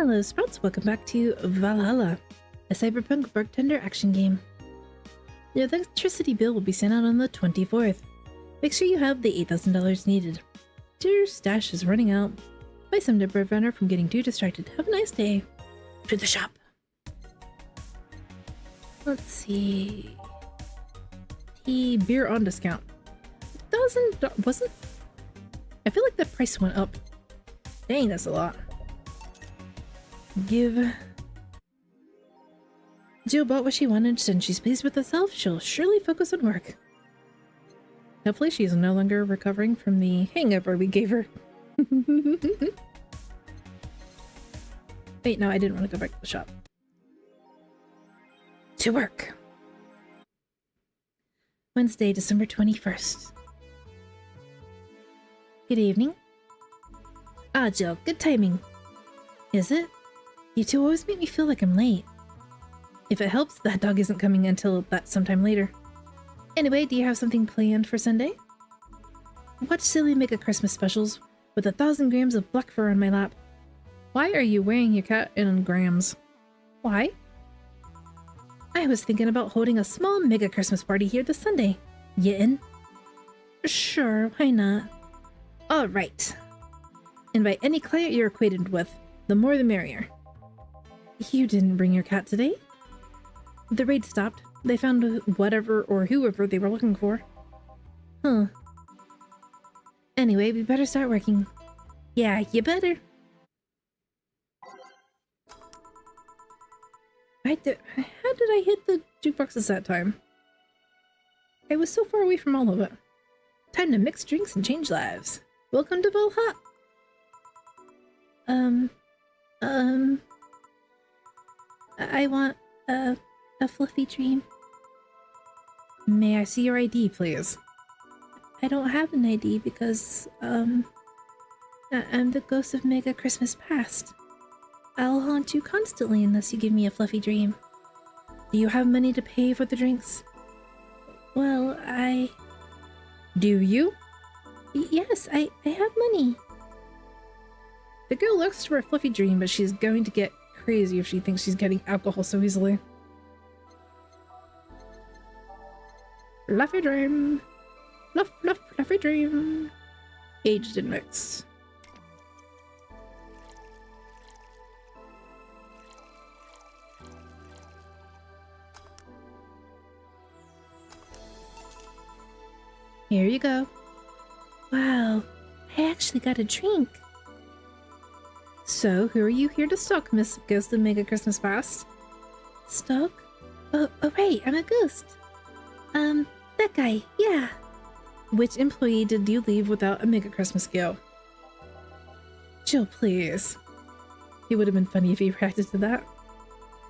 Hello Sprouts, welcome back to Valhalla, a Cyberpunk Bartender action game. Your electricity bill will be sent out on the 24th. Make sure you have the $8,000 needed. Your stash is running out. Buy some to prevent her from getting too distracted. Have a nice day. To the shop. Let's see. Beer on discount. $1,000 wasn't? I feel like the price went up. Dang, that's a lot. Give. Jill bought what she wanted, and she's pleased with herself. She'll surely focus on work. Hopefully she's no longer recovering from the hangover we gave her. Wait, no, I didn't want to go back to the shop. To work. Wednesday, December 21st. Good evening. Ah, Jill, good timing. Is it? You two always make me feel like I'm late. If it helps, that dog isn't coming until that sometime later. Anyway, do you have something planned for Sunday? Watch silly mega Christmas specials with 1,000 grams of black fur on my lap. Why are you wearing your cat in grams? Why? I was thinking about holding a small mega Christmas party here this Sunday. You in? Sure, why not? Alright. Invite any client you're acquainted with. The more the merrier. You didn't bring your cat today? The raid stopped. They found whatever or whoever they were looking for. Huh. Anyway, we better start working. Yeah, you better. How did I hit the jukeboxes that time? I was so far away from all of it. Time to mix drinks and change lives. Welcome to Valhalla. I want a fluffy dream. May I see your ID, please? I don't have an ID because, I'm the ghost of Mega Christmas Past. I'll haunt you constantly unless you give me a fluffy dream. Do you have money to pay for the drinks? Well, Do you? Yes, I have money. The girl looks for a fluffy dream, but she's going to get crazy if she thinks she's getting alcohol so easily. Fluffy dream. Fluffy dream. Aged and mixed. Here you go. Wow, I actually got a drink. So, who are you here to stalk, Miss Ghost of Mega Christmas Past? Stalk? Oh right, I'm a ghost. That guy, yeah. Which employee did you leave without a Mega Christmas gift? Jill, please. It would have been funny if he reacted to that.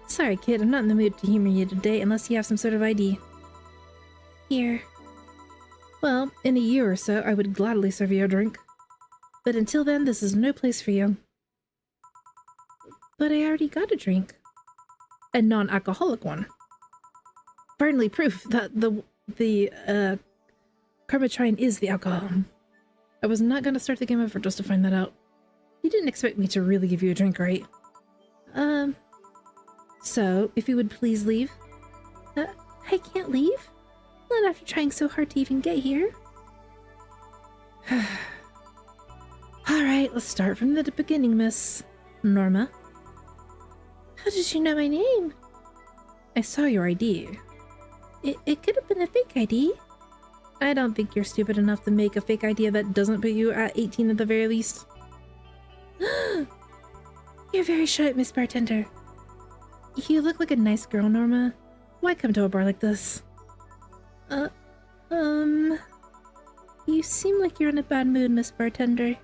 Sorry, kid, I'm not in the mood to humor you today unless you have some sort of ID. Here. Well, in a year or so, I would gladly serve you a drink. But until then, this is no place for you. But I already got a drink. A non-alcoholic one. Finally proof that the Carbotrine is the alcohol. I was not going to start the game over just to find that out. You didn't expect me to really give you a drink, right? So, if you would please leave. I can't leave? Not after trying so hard to even get here. Alright, let's start from the beginning, Miss Norma. How did you know my name? I saw your ID. It could have been a fake ID. I don't think you're stupid enough to make a fake ID that doesn't put you at 18 at the very least. You're very sharp, Miss Bartender. You look like a nice girl, Norma. Why come to a bar like this? You seem like you're in a bad mood, Miss Bartender.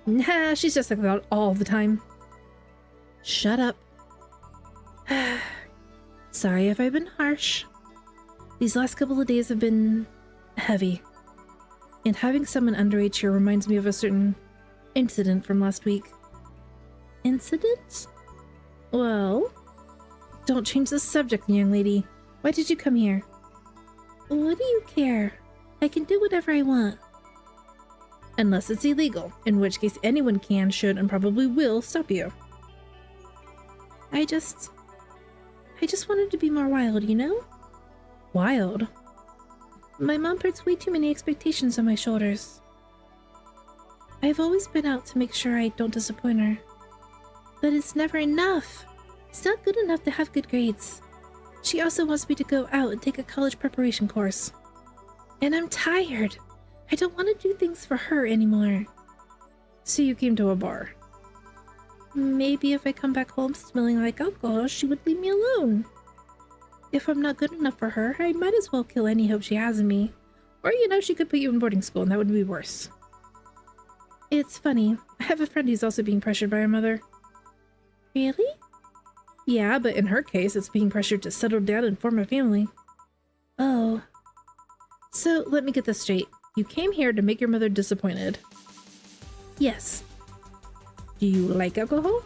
Nah, she's just like that all the time. Shut up. Sorry if I've been harsh. These last couple of days have been heavy. And having someone underage here reminds me of a certain incident from last week. Incident? Well, don't change the subject, young lady. Why did you come here? What do you care? I can do whatever I want. Unless it's illegal, in which case anyone can, should, and probably will stop you. I just wanted to be more wild, you know? Wild? My mom puts way too many expectations on my shoulders. I've always been out to make sure I don't disappoint her. But it's never enough. It's not good enough to have good grades. She also wants me to go out and take a college preparation course. And I'm tired. I don't want to do things for her anymore. So you came to a bar. Maybe if I come back home smelling like alcohol, she would leave me alone. If I'm not good enough for her, I might as well kill any hope she has in me. Or, you know, she could put you in boarding school and that would be worse. It's funny. I have a friend who's also being pressured by her mother. Really? Yeah, but in her case, it's being pressured to settle down and form a family. Oh. So, let me get this straight. You came here to make your mother disappointed. Yes. Do you like alcohol?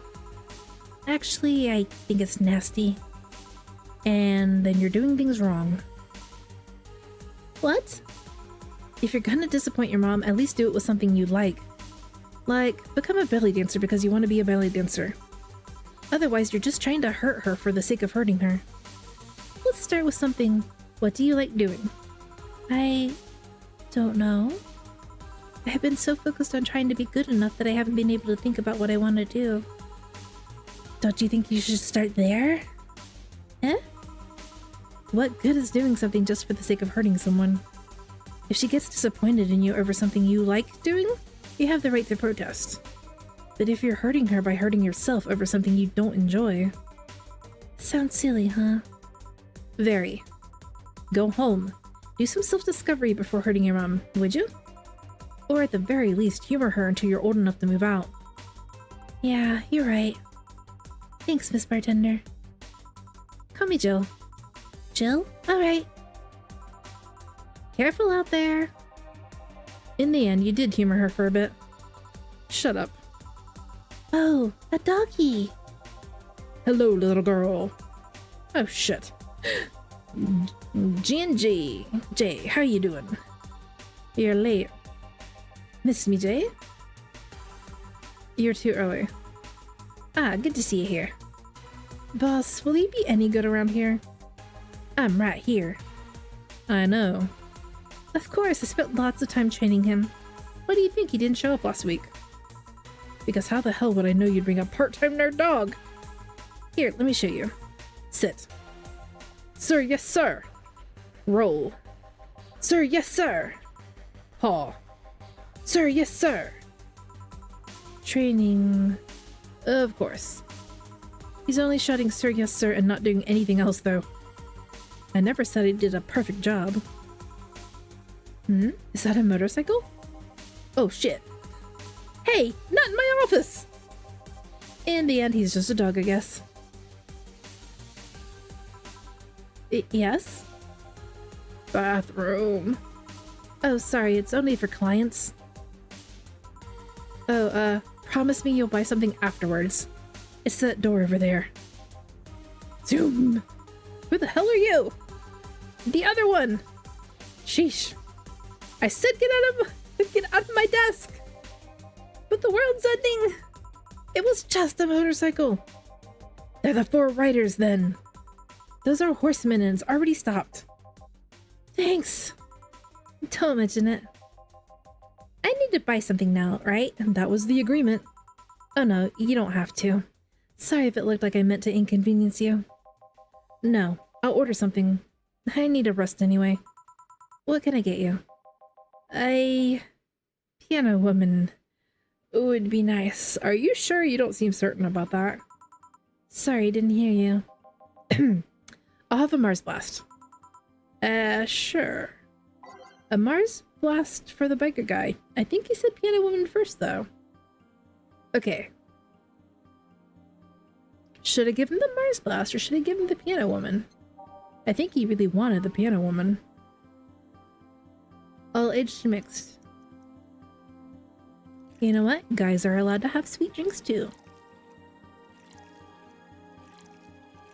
Actually, I think it's nasty. And then you're doing things wrong. What? If you're gonna disappoint your mom, at least do it with something you like. Like, become a belly dancer because you want to be a belly dancer. Otherwise, you're just trying to hurt her for the sake of hurting her. Let's start with something. What do you like doing? I don't know. I have been so focused on trying to be good enough that I haven't been able to think about what I want to do. Don't you think you should start there? Eh? What good is doing something just for the sake of hurting someone? If she gets disappointed in you over something you like doing, you have the right to protest. But if you're hurting her by hurting yourself over something you don't enjoy... Sounds silly, huh? Very. Go home. Do some self-discovery before hurting your mom, would you? Or at the very least, humor her until you're old enough to move out. Yeah, you're right. Thanks, Miss Bartender. Call me Jill. Jill? Alright. Careful out there. In the end, you did humor her for a bit. Shut up. Oh, a doggy. Hello, little girl. Oh, shit. G&G. Jay, how you doing? You're late. Miss me, Jay? You're too early. Ah, good to see you here. Boss, will you be any good around here? I'm right here. I know. Of course, I spent lots of time training him. Why do you think he didn't show up last week? Because how the hell would I know you'd bring a part-time nerd dog? Here, let me show you. Sit. Sir, yes, sir. Roll. Sir, yes, sir. Paw. Sir, yes, sir. Training. Of course. He's only shouting sir, yes, sir, and not doing anything else, though. I never said he did a perfect job. Is that a motorcycle? Oh, shit. Hey, not in my office! In the end, he's just a dog, I guess. Yes? Bathroom. Oh, sorry, it's only for clients. Oh, promise me you'll buy something afterwards. It's that door over there. Zoom! Who the hell are you? The other one! Sheesh. I said get out of my desk! But the world's ending! It was just a motorcycle. They're the 4 riders, then. Those are horsemen and it's already stopped. Thanks. Don't mention it. I need to buy something now, right? And that was the agreement. Oh no, you don't have to. Sorry if it looked like I meant to inconvenience you. No, I'll order something. I need a rest anyway. What can I get you? A piano woman would be nice. Are you sure? You don't seem certain about that. Sorry, didn't hear you. I'll have a Mars Blast. Sure. A Mars Blast for the biker guy. I think he said piano woman first, though. Okay. Should I give him the Mars Blast or should I give him the piano woman? I think he really wanted the piano woman. All aged mixed. You know what? Guys are allowed to have sweet drinks too.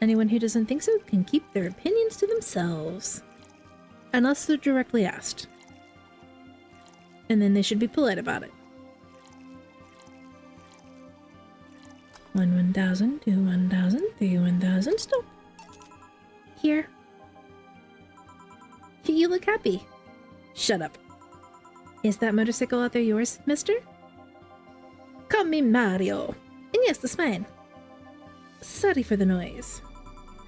Anyone who doesn't think so can keep their opinions to themselves. Unless they're directly asked. And then they should be polite about it. 1,000, 2, 1,000, 3, 1,000. Stop. Here. You look happy. Shut up. Is that motorcycle out there yours, mister? Call me Mario. And yes, it's mine. Sorry for the noise.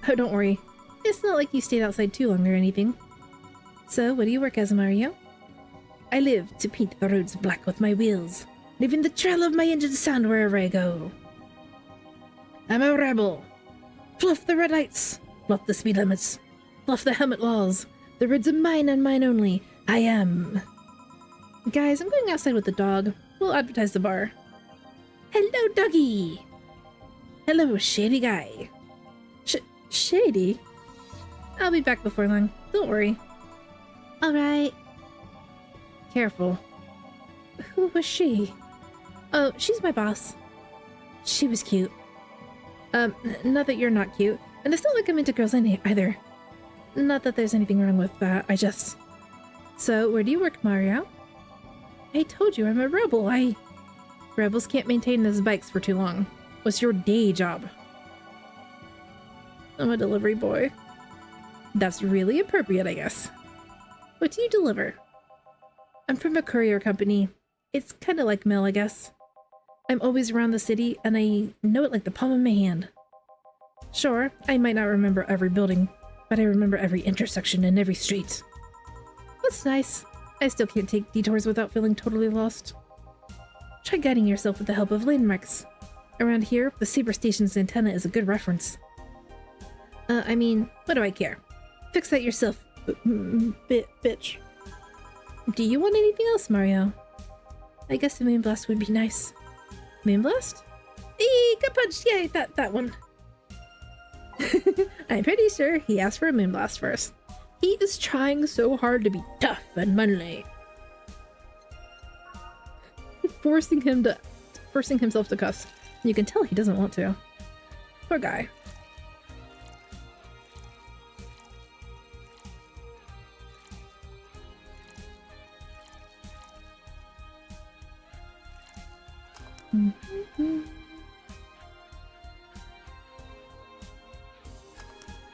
Oh, don't worry. It's not like you stayed outside too long or anything. So, what do you work as, Mario? I live to paint the roads black with my wheels, leaving the trail of my engine sound wherever I go. I'm a rebel. Fluff the red lights. Fluff the speed limits. Fluff the helmet laws. The roads are mine and mine only. I am. Guys, I'm going outside with the dog. We'll advertise the bar. Hello, doggy. Hello, shady guy. Shady? I'll be back before long. Don't worry. Alright. Careful. Who was she? Oh, she's my boss. She was cute. Not that you're not cute. And it's not like I'm into girls either. Not that there's anything wrong with that, I just... So, where do you work, Mario? I told you, I'm a rebel. Rebels can't maintain those bikes for too long. What's your day job? I'm a delivery boy. That's really appropriate, I guess. What do you deliver? I'm from a courier company. It's kind of like mail, I guess. I'm always around the city, and I know it like the palm of my hand. Sure, I might not remember every building, but I remember every intersection and every street. That's nice. I still can't take detours without feeling totally lost. Try guiding yourself with the help of landmarks. Around here, the Saber Station's antenna is a good reference. I mean, what do I care? Fix that yourself, bitch. Do you want anything else, Mario? I guess the Moonblast would be nice. Moonblast? Eee, got punched! Yay, that one. I'm pretty sure he asked for a Moonblast first. He is trying so hard to be tough and manly. Forcing himself to cuss. You can tell he doesn't want to. Poor guy.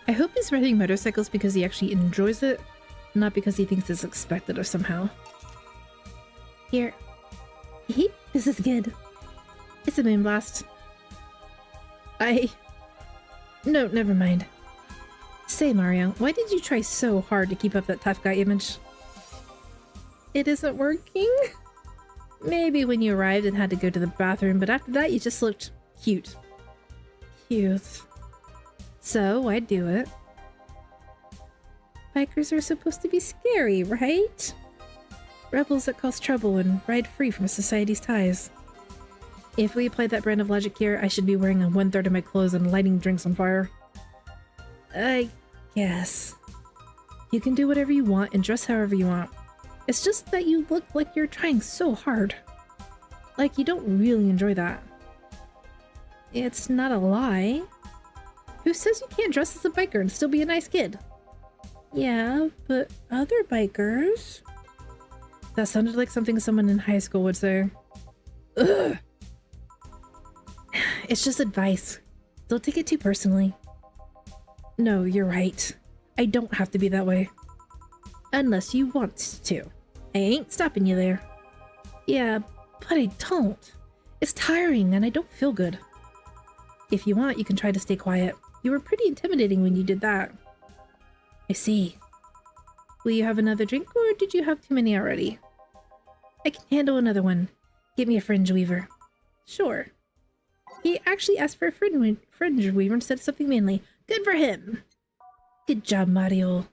I hope he's riding motorcycles because he actually enjoys it, not because he thinks it's expected or somehow. Here. This is good. It's a Moonblast. No, never mind. Say, Mario, why did you try so hard to keep up that tough guy image? It isn't working? Maybe when you arrived and had to go to the bathroom, but after that you just looked cute. Cute. So, why'd do it? Bikers are supposed to be scary, right? Rebels that cause trouble and ride free from society's ties. If we applied that brand of logic here, I should be wearing 1/3 of my clothes and lighting drinks on fire. I guess. You can do whatever you want and dress however you want. It's just that you look like you're trying so hard. Like you don't really enjoy that. It's not a lie. Who says you can't dress as a biker and still be a nice kid? Yeah, but other bikers... That sounded like something someone in high school would say. Ugh! It's just advice. Don't take it too personally. No, you're right. I don't have to be that way. Unless you want to. I ain't stopping you there. Yeah, but I don't. It's tiring and I don't feel good. If you want, you can try to stay quiet. You were pretty intimidating when you did that. I see. Will you have another drink or did you have too many already? I can handle another one. Get me a fringe weaver. Sure. He actually asked for a fringe weaver instead of something manly. Good for him! Good job, Mario.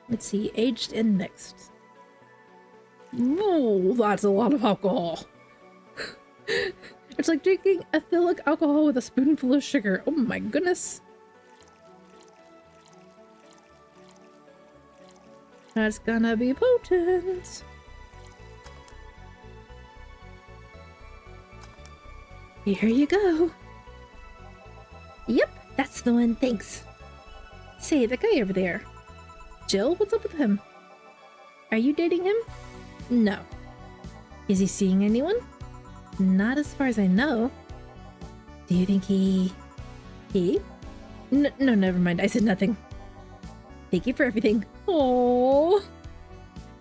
Let's see, aged and mixed. Whoa, that's a lot of alcohol. It's like drinking ethylic alcohol with a spoonful of sugar. Oh my goodness. That's gonna be potent. Here you go. Yep, that's the one, thanks. Say, that guy over there. Jill, what's up with him? Are you dating him? No. Is he seeing anyone? Not as far as I know. Do you think he? No, never mind. I said nothing. Thank you for everything. Oh,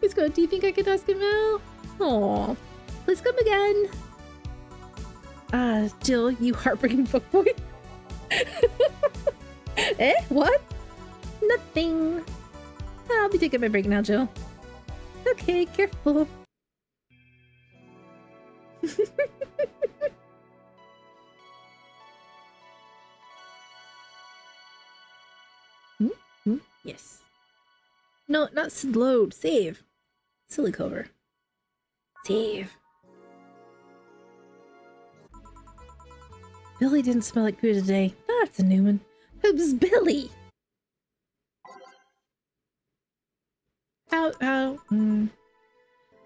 he's going. Do you think I could ask him out? Oh, please come again. Jill, you heartbreaking fuckboy. Eh? What? Nothing. I'll be taking my break now, Jill. Okay, careful. Yes. No, not load. Save. Silly Clover. Save. Billy didn't smell like poo today. That's a new one. Who's Billy?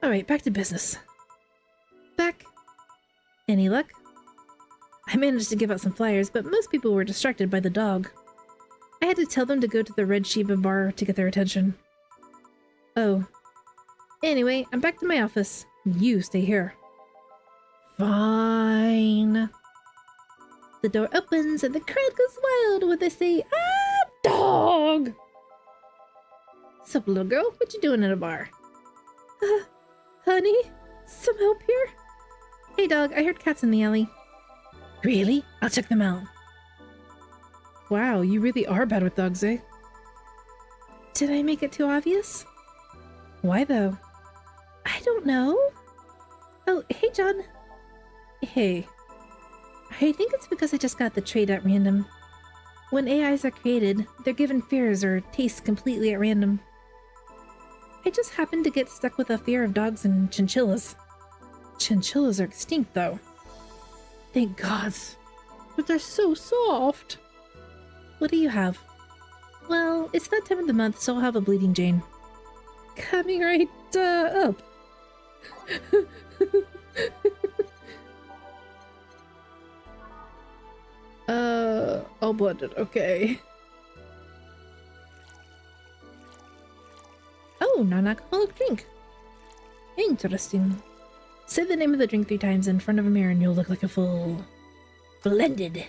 Alright, back to business. Back. Any luck? I managed to give out some flyers, but most people were distracted by the dog. I had to tell them to go to the Red Sheba bar to get their attention. Oh. Anyway, I'm back to my office. You stay here. Fine. The door opens and the crowd goes wild when they say, "Ah, dog!" Sup, little girl? What you doing in a bar? Honey? Some help here? Hey, dog, I heard cats in the alley. Really? I'll check them out. Wow, you really are bad with dogs, eh? Did I make it too obvious? Why, though? I don't know. Oh, hey, John. Hey. I think it's because I just got the trait at random. When AIs are created, they're given fears or tastes completely at random. I just happened to get stuck with a fear of dogs and chinchillas. Chinchillas are extinct, though. Thank God. But they're so soft. What do you have? Well, it's that time of the month, so I'll have a Bleeding Jane. Coming right, up. All blooded, okay. Oh, non-alcoholic drink. Interesting. Say the name of the drink 3 times in front of a mirror and you'll look like a fool. Blended.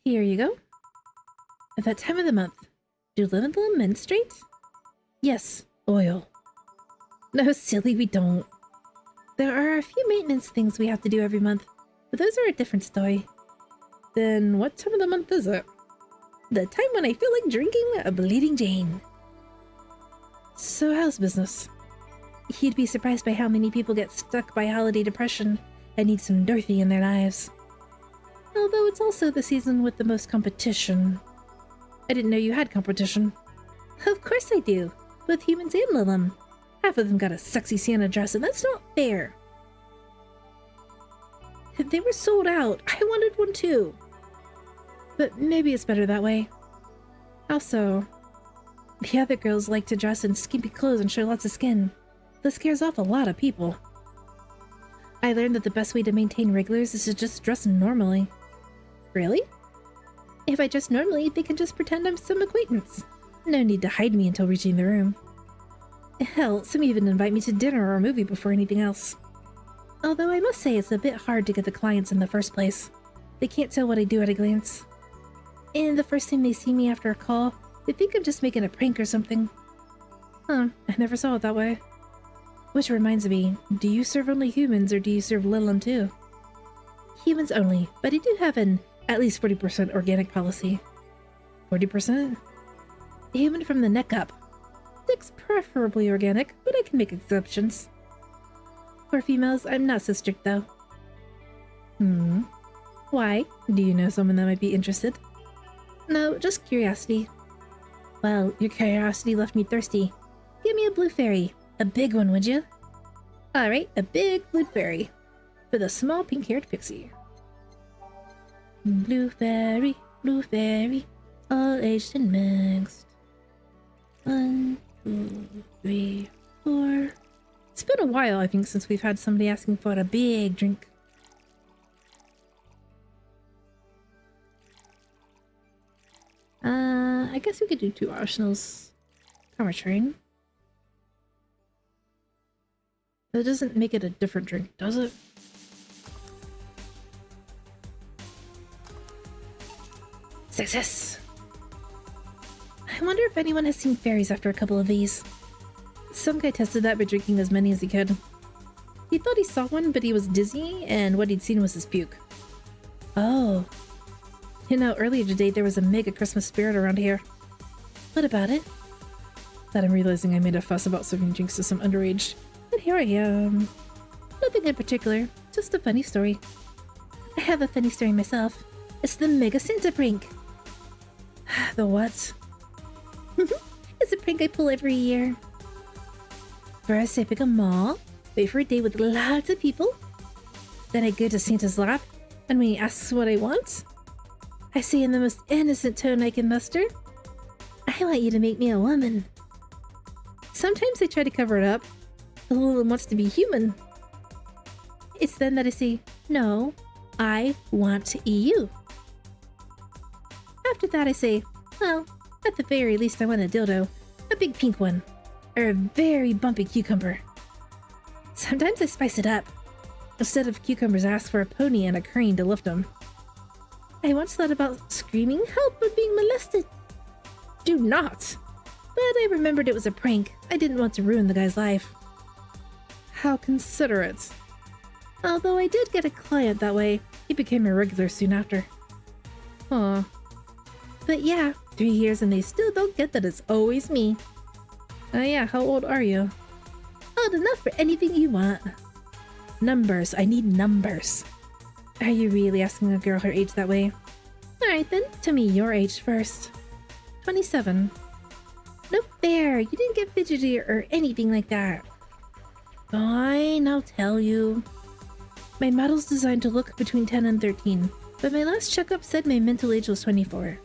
Here you go. At that time of the month, do Limitless menstruate? Yes, oil. No, silly, we don't. There are a few maintenance things we have to do every month, but those are a different story. Then what time of the month is it? The time when I feel like drinking a Bleeding Jane. So how's business? You'd be surprised by how many people get stuck by holiday depression and need some Dorothy in their lives. Although it's also the season with the most competition. I didn't know you had competition. Of course I do. Both humans and Lilim. Half of them got a sexy Santa dress, and that's not fair. They were sold out. I wanted one too. But maybe it's better that way. Also, the other girls like to dress in skimpy clothes and show lots of skin. This scares off a lot of people. I learned that the best way to maintain regulars is to just dress normally. Really? If I dress normally, they can just pretend I'm some acquaintance. No need to hide me until reaching the room. Hell, some even invite me to dinner or a movie before anything else. Although I must say it's a bit hard to get the clients in the first place. They can't tell what I do at a glance. And the first time they see me after a call, they think I'm just making a prank or something. Huh, I never saw it that way. Which reminds me, do you serve only humans or do you serve Lilim too? Humans only, but I do have an at least 40% organic policy. 40%? Human from the neck up. Dick's preferably organic, but I can make exceptions. For females, I'm not so strict though. Why? Do you know someone that might be interested? No, just curiosity. Well, your curiosity left me thirsty. Give me a blue fairy. A big one, would you? Alright, a big blue fairy. For the small pink-haired pixie. Blue fairy, all aged and mixed. 1, 2, 3, 4. It's been a while, I think, since we've had somebody asking for a big drink. I guess we could do 2 arsenals. Power train. That doesn't make it a different drink, does it? Success! I wonder if anyone has seen fairies after a couple of these. Some guy tested that by drinking as many as he could. He thought he saw one, but he was dizzy, and what he'd seen was his puke. Oh. You know, earlier today there was a mega Christmas spirit around here. What about it? That I'm realizing I made a fuss about serving drinks to some underage. But here I am. Nothing in particular, just a funny story. I have a funny story myself. It's the Mega Santa prank. The what? It's a prank I pull every year. First, I pick a mall, wait for a day with lots of people. Then I go to Santa's lap, and when he asks what I want, I say in the most innocent tone I can muster, I want you to make me a woman. Sometimes I try to cover it up. The little one wants to be human. It's then that I say, no, I want you. After that I say, well, at the very least I want a dildo. A big pink one. Or a very bumpy cucumber. Sometimes I spice it up. Instead of cucumbers I ask for a pony and a crane to lift them. I once thought about screaming, help, I'm being molested. Do not. But I remembered it was a prank. I didn't want to ruin the guy's life. How considerate. Although I did get a client that way, he became a regular soon after. Aw. But yeah, 3 years and they still don't get that it's always me. Yeah, how old are you? Old enough for anything you want. Numbers, I need numbers. Are you really asking a girl her age that way? Alright then, tell me your age first. 27. No fair, you didn't get fidgety or anything like that. Fine, I'll tell you. My model's designed to look between 10 and 13, but my last checkup said my mental age was 24.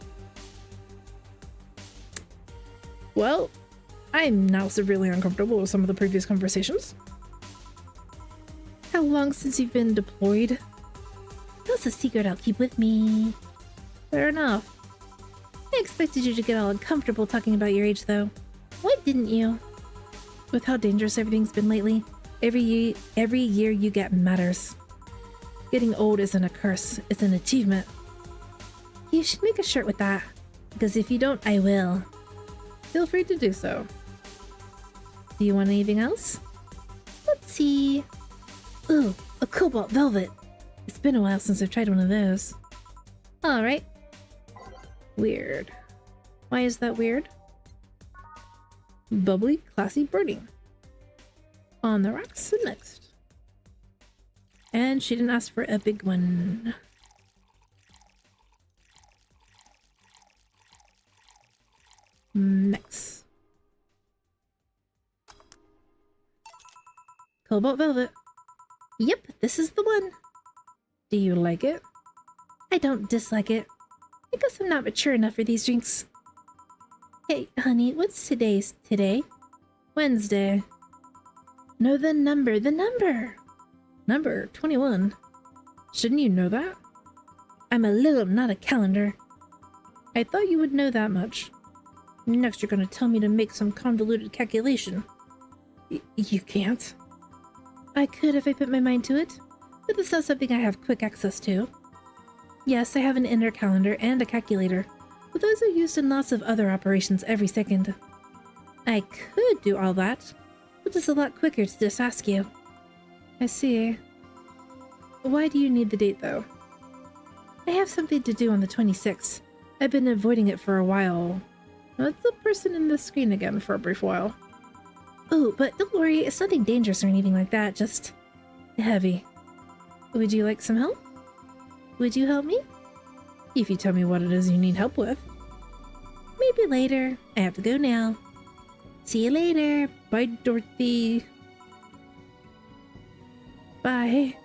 Well, I'm now severely uncomfortable with some of the previous conversations. How long since you've been deployed? That's a secret I'll keep with me. Fair enough. I expected you to get all uncomfortable talking about your age, though. Why didn't you? With how dangerous everything's been lately, every year you get matters. Getting old isn't a curse, it's an achievement. You should make a shirt with that, because if you don't, I will. Feel free to do so. Do you want anything else? Let's see. Ooh, a cobalt velvet. It's been a while since I've tried one of those. Alright. Weird. Why is that weird? Bubbly, classy birding. On the rocks next. And she didn't ask for a big one. Next. Cobalt velvet. Yep, this is the one. Do you like it? I don't dislike it. I guess I'm not mature enough for these drinks. Hey, honey, what's today? Wednesday. No, the number. Number 21. Shouldn't you know that? I'm a little, not a calendar. I thought you would know that much. Next you're gonna tell me to make some convoluted calculation. You can't. I could if I put my mind to it, but it's not something I have quick access to. Yes, I have an inner calendar and a calculator, but those are used in lots of other operations every second. I could do all that, but it's a lot quicker to just ask you. I see. Why do you need the date, though? I have something to do on the 26th. I've been avoiding it for a while. What's the person in the screen again for a brief while? Oh, but don't worry, it's nothing dangerous or anything like that, just heavy. Would you like some help? Would you help me? If you tell me what it is you need help with. Maybe later. I have to go now. See you later. Bye, Dorothy. Bye.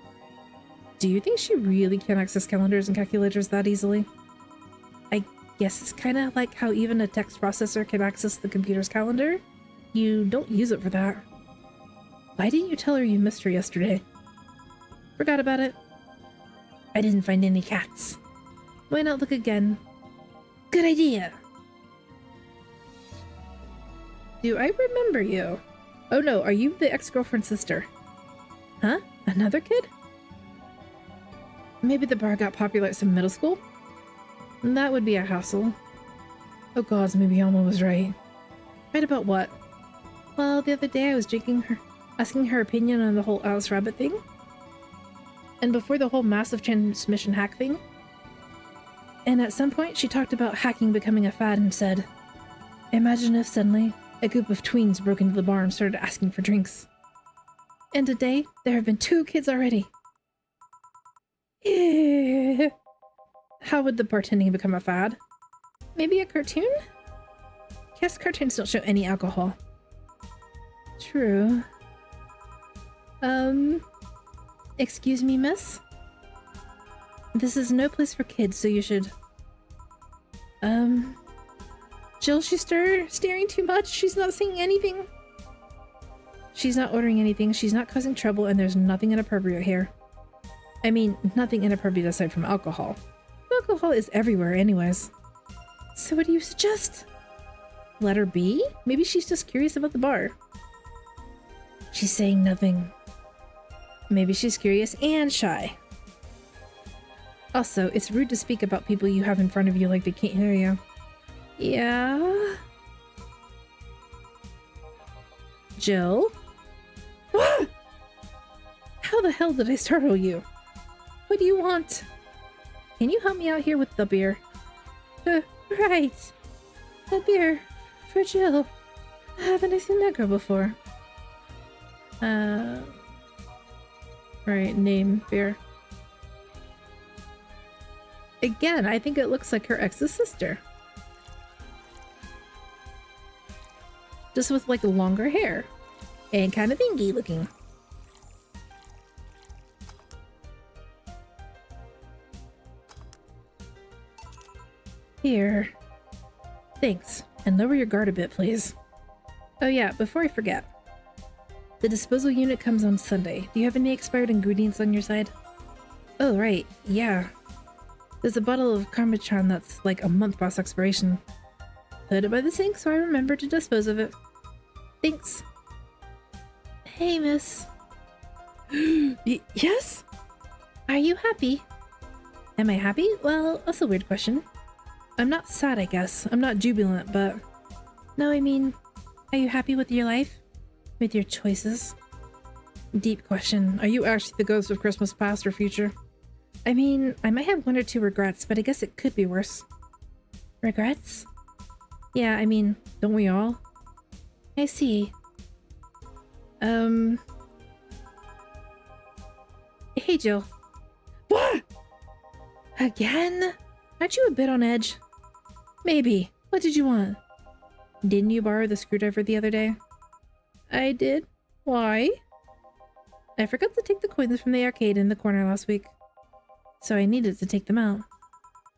Do you think she really can access calendars and calculators that easily? I guess it's kind of like how even a text processor can access the computer's calendar. You don't use it for that. Why didn't you tell her you missed her yesterday? Forgot about it. I didn't find any cats. Why not look again? Good idea! Do I remember you? Oh no, are you the ex-girlfriend's sister? Huh? Another kid? Maybe the bar got popular at some middle school? That would be a hassle. Oh gods, maybe Alma was right. Right about what? Well, the other day I was asking her opinion on the whole Alice Rabbit thing. And before the whole massive transmission hack thing. And at some point she talked about hacking becoming a fad and said, imagine if suddenly a group of tweens broke into the bar and started asking for drinks. And today, there have been 2 kids already. Yeah. How would the bartending become a fad? Maybe a cartoon? Guess cartoons don't show any alcohol. True. Excuse me, miss? This is no place for kids, so you should... Jill, she's staring too much. She's not saying anything. She's not ordering anything. She's not causing trouble, and there's nothing inappropriate here. I mean, nothing inappropriate aside from alcohol. Alcohol is everywhere anyways. So what do you suggest? Let her be? Maybe she's just curious about the bar. She's saying nothing. Maybe she's curious and shy. Also, it's rude to speak about people you have in front of you like they can't hear you. Yeah? Jill? What? How the hell did I startle you? What do you want? Can you help me out here with the beer? Right. The beer. For Jill. I haven't seen that girl before. Right, name, beer. Again, I think it looks like her ex's sister. Just with like longer hair. And kind of dingy looking. Here. Thanks. And lower your guard a bit, please. Oh yeah, before I forget. The disposal unit comes on Sunday. Do you have any expired ingredients on your side? Oh, right. Yeah. There's a bottle of Karmachan that's like a month past expiration. Put it by the sink so I remember to dispose of it. Thanks. Hey, miss. Yes? Are you happy? Am I happy? Well, that's a weird question. I'm not sad, I guess. I'm not jubilant, but... No, I mean, are you happy with your life? With your choices? Deep question. Are you actually the ghost of Christmas past or future? I mean, I might have 1 or 2 regrets, but I guess it could be worse. Regrets? Yeah, I mean, don't we all? I see. Hey, Jill. What? Again? Aren't you a bit on edge? Maybe. What did you want? Didn't you borrow the screwdriver the other day? I did. Why? I forgot to take the coins from the arcade in the corner last week. So I needed to take them out.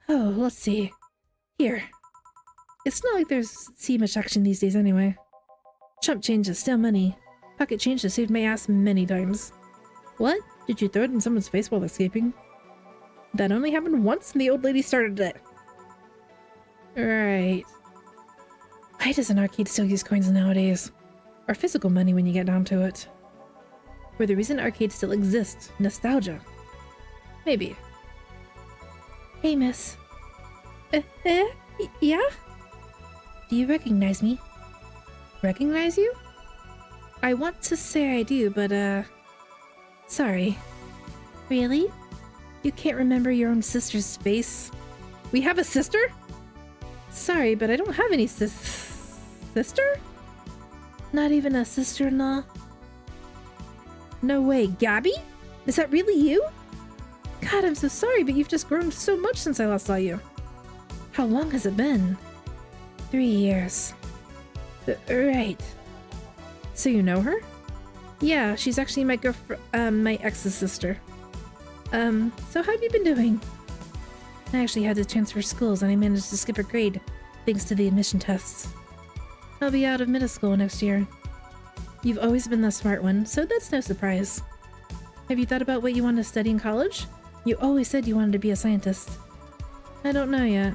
Oh, let's see. Here. It's not like there's much action these days anyway. Chump change is still money. Pocket change has saved my ass many times. What? Did you throw it in someone's face while escaping? That only happened once and the old lady started it. Right. Why doesn't arcade still use coins nowadays? Or physical money when you get down to it? For the reason arcades still exist. Nostalgia. Maybe. Hey, miss. Yeah? Do you recognize me? Recognize you? I want to say I do, but, sorry. Really? You can't remember your own sister's face? We have a sister? Sorry, but I don't have any sister? Not even a sister-in-law? No way, Gabby? Is that really you? God, I'm so sorry, but you've just grown so much since I last saw you. How long has it been? 3 years. Right. So you know her? Yeah, she's actually my girlfriend, my ex's sister. So how have you been doing? I actually had to transfer schools and I managed to skip a grade, thanks to the admission tests. I'll be out of middle school next year. You've always been the smart one, so that's no surprise. Have you thought about what you want to study in college? You always said you wanted to be a scientist. I don't know yet.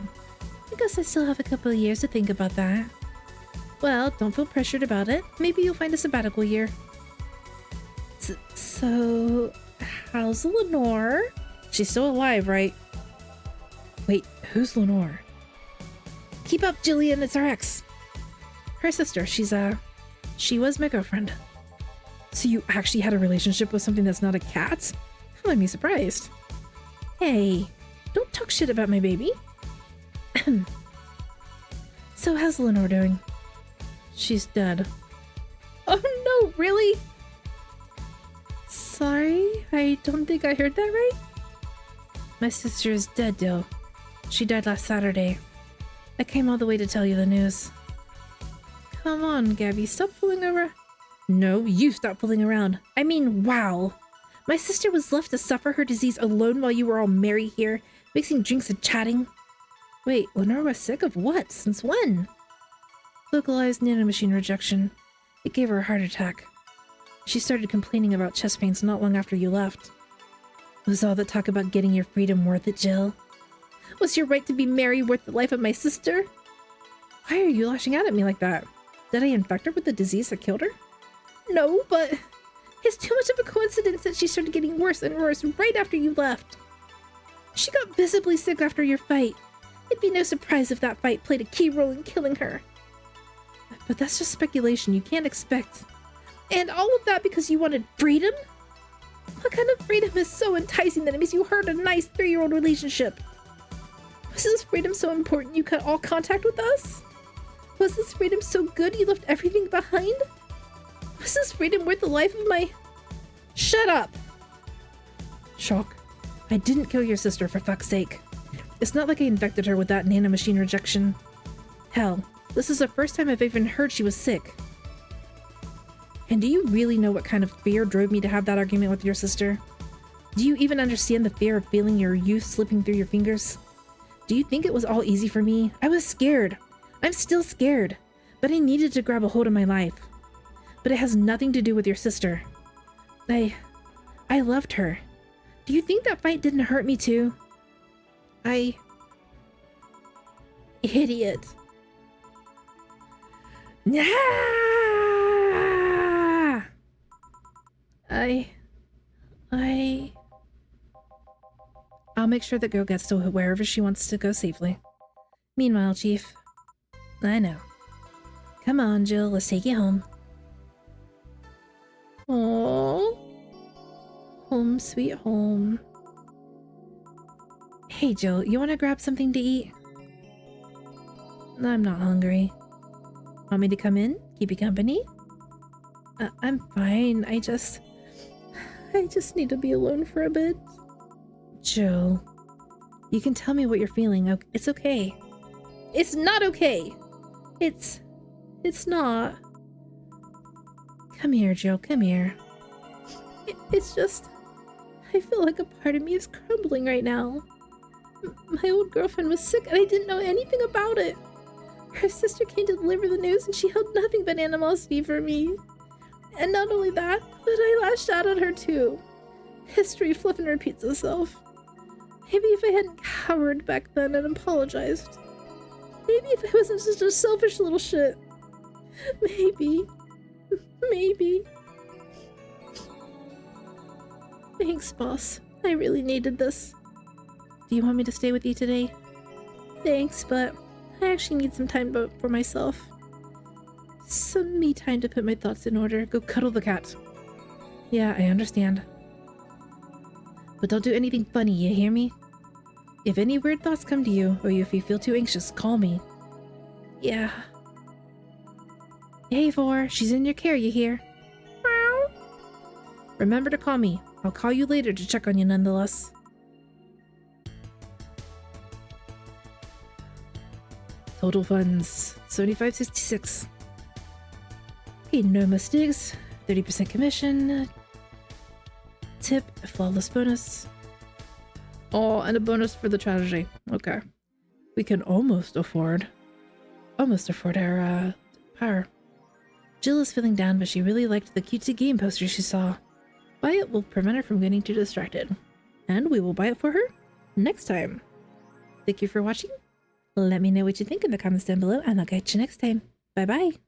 I guess I still have a couple of years to think about that. Well, don't feel pressured about it. Maybe you'll find a sabbatical year. So, how's Lenore? She's still alive, right? Wait, who's Lenore? Keep up, Jillian, it's our ex. Her sister, she was my girlfriend. So you actually had a relationship with something that's not a cat? I'm me surprised. Hey, don't talk shit about my baby. So how's Lenore doing? She's dead. Oh no, really? Sorry, I don't think I heard that right. My sister is dead, Dill. She died last Saturday. I came all the way to tell you the news. Come on, Gabby, stop fooling around. No, you stop fooling around. I mean, wow. My sister was left to suffer her disease alone while you were all merry here, mixing drinks and chatting. Wait, Lenore was sick of what? Since when? Localized nanomachine rejection. It gave her a heart attack. She started complaining about chest pains not long after you left. Was all that talk about getting your freedom worth it, Jill? Was your right to be merry worth the life of my sister? Why are you lashing out at me like that? Did I infect her with the disease that killed her? No, but it's too much of a coincidence that she started getting worse and worse right after you left. She got visibly sick after your fight. It'd be no surprise if that fight played a key role in killing her. But that's just speculation, you can't expect. And all of that because you wanted freedom? What kind of freedom is so enticing that it makes you hurt a nice 3-year-old relationship? Was this freedom so important you cut all contact with us? Was this freedom so good you left everything behind? Was this freedom worth the life of my... Shut up! Shock. I didn't kill your sister, for fuck's sake. It's not like I infected her with that nanomachine rejection. Hell, this is the first time I've even heard she was sick. And do you really know what kind of fear drove me to have that argument with your sister? Do you even understand the fear of feeling your youth slipping through your fingers? Do you think it was all easy for me? I was scared. I'm still scared. But I needed to grab a hold of my life. But it has nothing to do with your sister. I loved her. Do you think that fight didn't hurt me too? Idiot. Nah! I'll make sure that girl gets to wherever she wants to go safely. Meanwhile, Chief. I know. Come on, Jill, let's take you home. Aww. Home sweet home. Hey, Jill, you want to grab something to eat? I'm not hungry. Want me to come in? Keep you company? I'm fine. I just need to be alone for a bit. Jill, you can tell me what you're feeling. It's okay. It's not okay. It's not. Come here, Jill. Come here. It's just, I feel like a part of me is crumbling right now. My old girlfriend was sick and I didn't know anything about it. Her sister came to deliver the news and she held nothing but animosity for me. And not only that, but I lashed out at her too. History flippin' repeats itself. Maybe if I hadn't cowered back then and apologized. Maybe if I wasn't such a selfish little shit. Maybe. Thanks, boss. I really needed this. Do you want me to stay with you today? Thanks, but I actually need some time for myself. Some me time to put my thoughts in order. Go cuddle the cat. Yeah, I understand. But don't do anything funny, you hear me? If any weird thoughts come to you, or if you feel too anxious, call me. Yeah. Hey, Vor, she's in your care, you hear? Meow. Remember to call me. I'll call you later to check on you nonetheless. Total funds, $75.66. Okay, no mistakes. 30% commission. Tip, flawless bonus. Oh, and a bonus for the tragedy. Okay. We can almost afford our power. Jill is feeling down, but she really liked the cutesy game poster she saw. Buy it will prevent her from getting too distracted. And we will buy it for her next time. Thank you for watching. Let me know what you think in the comments down below, and I'll catch you next time. Bye bye.